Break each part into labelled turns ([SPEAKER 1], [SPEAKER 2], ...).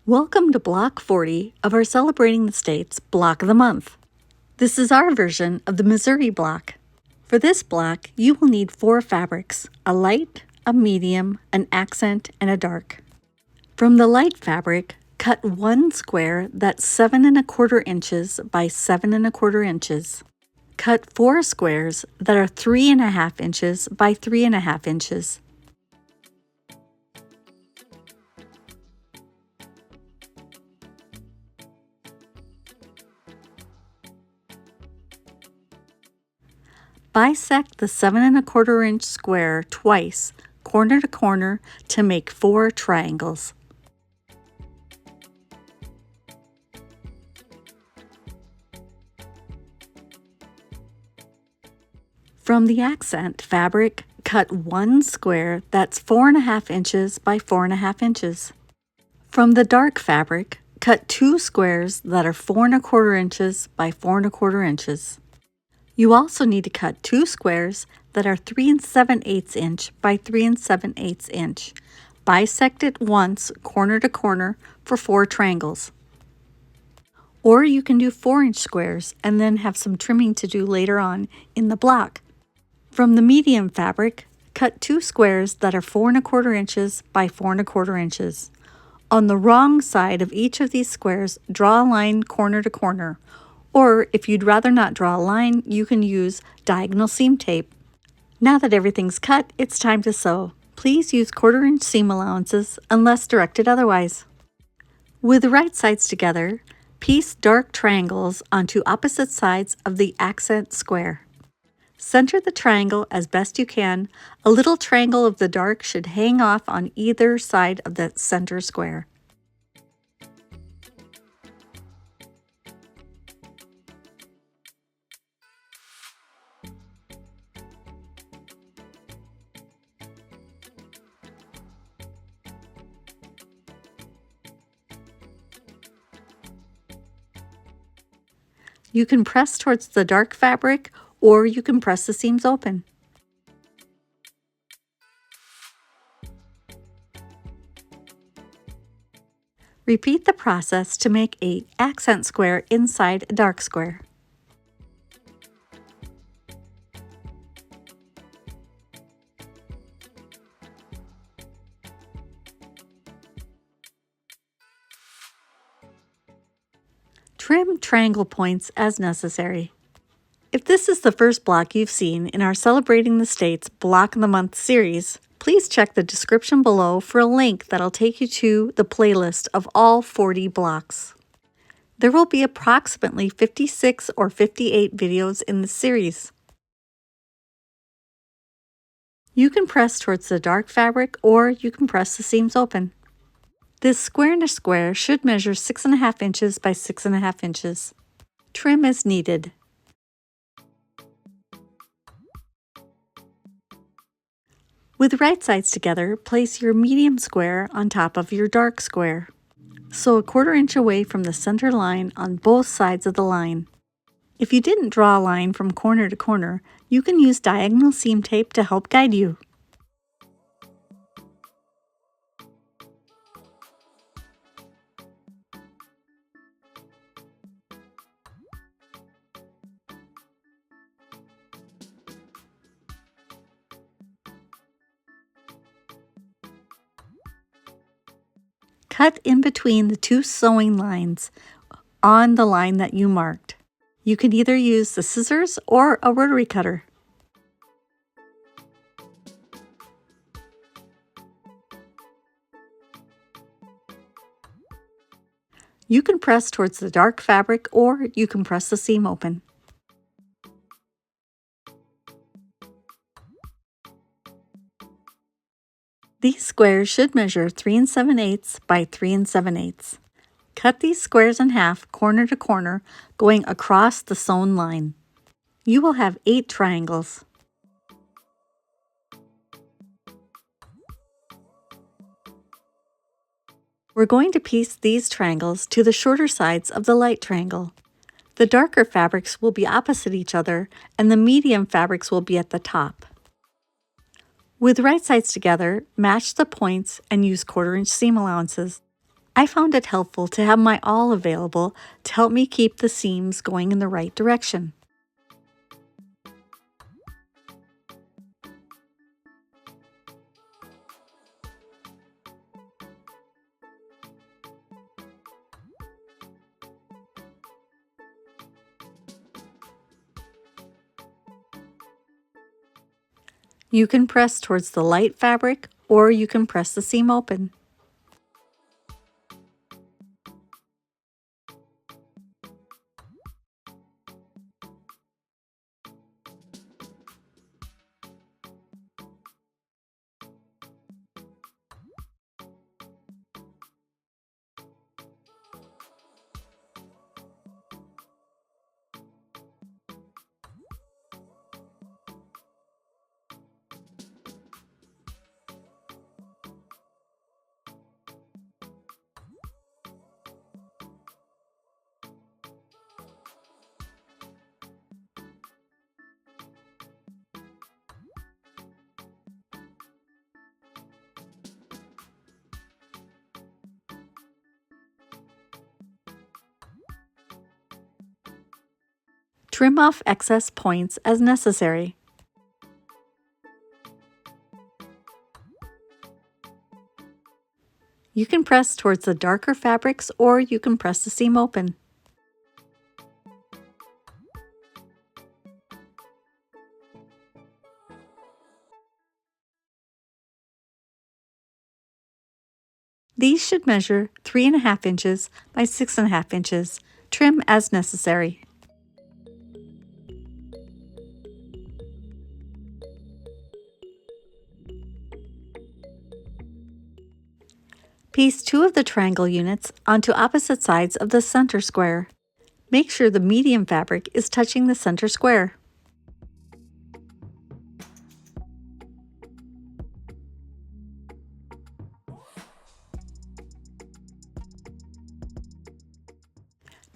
[SPEAKER 1] Welcome to Block 40 of our Celebrating the States Block of the Month. This is our version of the Missouri block. For this block, you will need 4 fabrics: a light, a medium, an accent, and a dark. From the light fabric, cut 1 square that's 7 1/4 inches by 7 1/4 inches. Cut 4 squares that are 3 1/2 inches by 3 1/2 inches. Bisect the 7 1/4 inch square twice, corner to corner, to make 4 triangles. From the accent fabric, cut 1 square that's 4 1/2 inches by 4 1/2 inches. From the dark fabric, cut 2 squares that are 4 1/4 inches by 4 1/4 inches. You also need to cut 2 squares that are 3 7/8 inch by 3 7/8 inch. Bisect it once, corner to corner, for 4 triangles. Or you can do 4-inch squares and then have some trimming to do later on in the block. From the medium fabric, cut 2 squares that are 4 1/4 inches by 4 1/4 inches. On the wrong side of each of these squares, draw a line corner to corner. Or if you'd rather not draw a line, you can use diagonal seam tape. Now that everything's cut, it's time to sew. Please use 1/4 inch seam allowances unless directed otherwise. With the right sides together, piece dark triangles onto opposite sides of the accent square. Center the triangle as best you can. A little triangle of the dark should hang off on either side of the center square. You can press towards the dark fabric, or you can press the seams open. Repeat the process to make an accent square inside a dark square. Trim triangle points as necessary. If this is the first block you've seen in our Celebrating the States Block of the Month series, please check the description below for a link that'll take you to the playlist of all 40 blocks. There will be approximately 56 or 58 videos in the series. You can press towards the dark fabric, or you can press the seams open. This square in a square should measure 6 1/2 inches by 6 1/2 inches. Trim as needed. With right sides together, place your medium square on top of your dark square. Sew a 1/4 inch away from the center line on both sides of the line. If you didn't draw a line from corner to corner, you can use diagonal seam tape to help guide you. Cut in between the 2 sewing lines on the line that you marked. You can either use the scissors or a rotary cutter. You can press towards the dark fabric, or you can press the seam open. These squares should measure 3 7/8 by 3 7/8. Cut these squares in half, corner to corner, going across the sewn line. You will have 8 triangles. We're going to piece these triangles to the shorter sides of the light triangle. The darker fabrics will be opposite each other, and the medium fabrics will be at the top. With right sides together, match the points and use 1/4 inch seam allowances. I found it helpful to have my awl available to help me keep the seams going in the right direction. You can press towards the light fabric or you can press the seam open. Trim off excess points as necessary. You can press towards the darker fabrics or you can press the seam open. These should measure 3.5 inches by 6.5 inches. Trim as necessary. Piece 2 of the triangle units onto opposite sides of the center square. Make sure the medium fabric is touching the center square.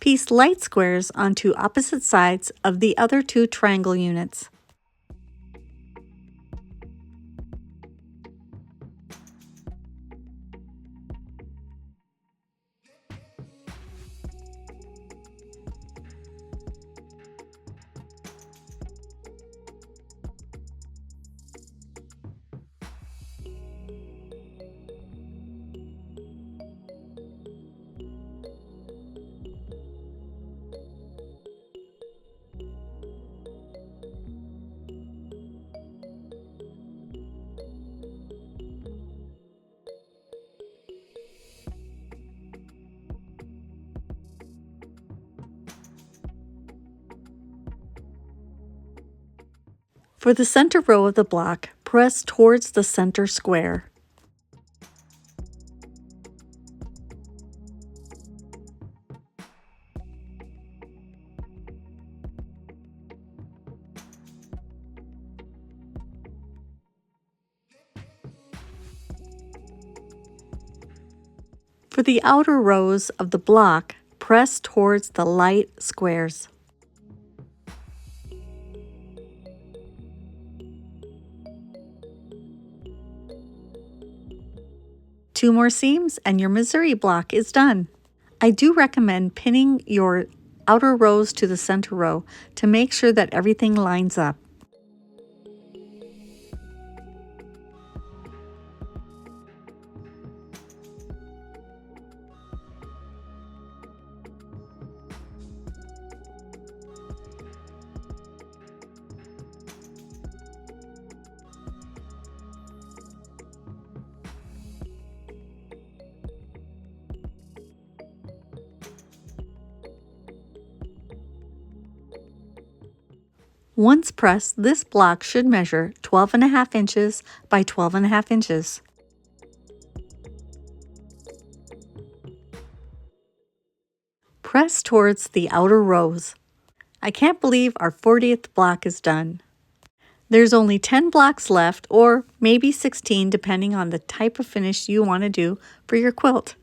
[SPEAKER 1] Piece light squares onto opposite sides of the other 2 triangle units. For the center row of the block, press towards the center square. For the outer rows of the block, press towards the light squares. Two more seams and your Missouri block is done. I do recommend pinning your outer rows to the center row to make sure that everything lines up. Once pressed, this block should measure 12.5 inches by 12.5 inches. Press towards the outer rows. I can't believe our 40th block is done. There's only 10 blocks left, or maybe 16 depending on the type of finish you want to do for your quilt.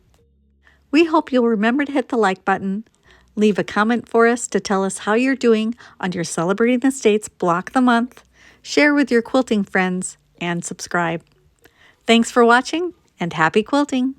[SPEAKER 1] We hope you'll remember to hit the like button, leave a comment for us to tell us how you're doing on your Celebrating the States Block of the Month, share with your quilting friends, and subscribe. Thanks for watching, and happy quilting!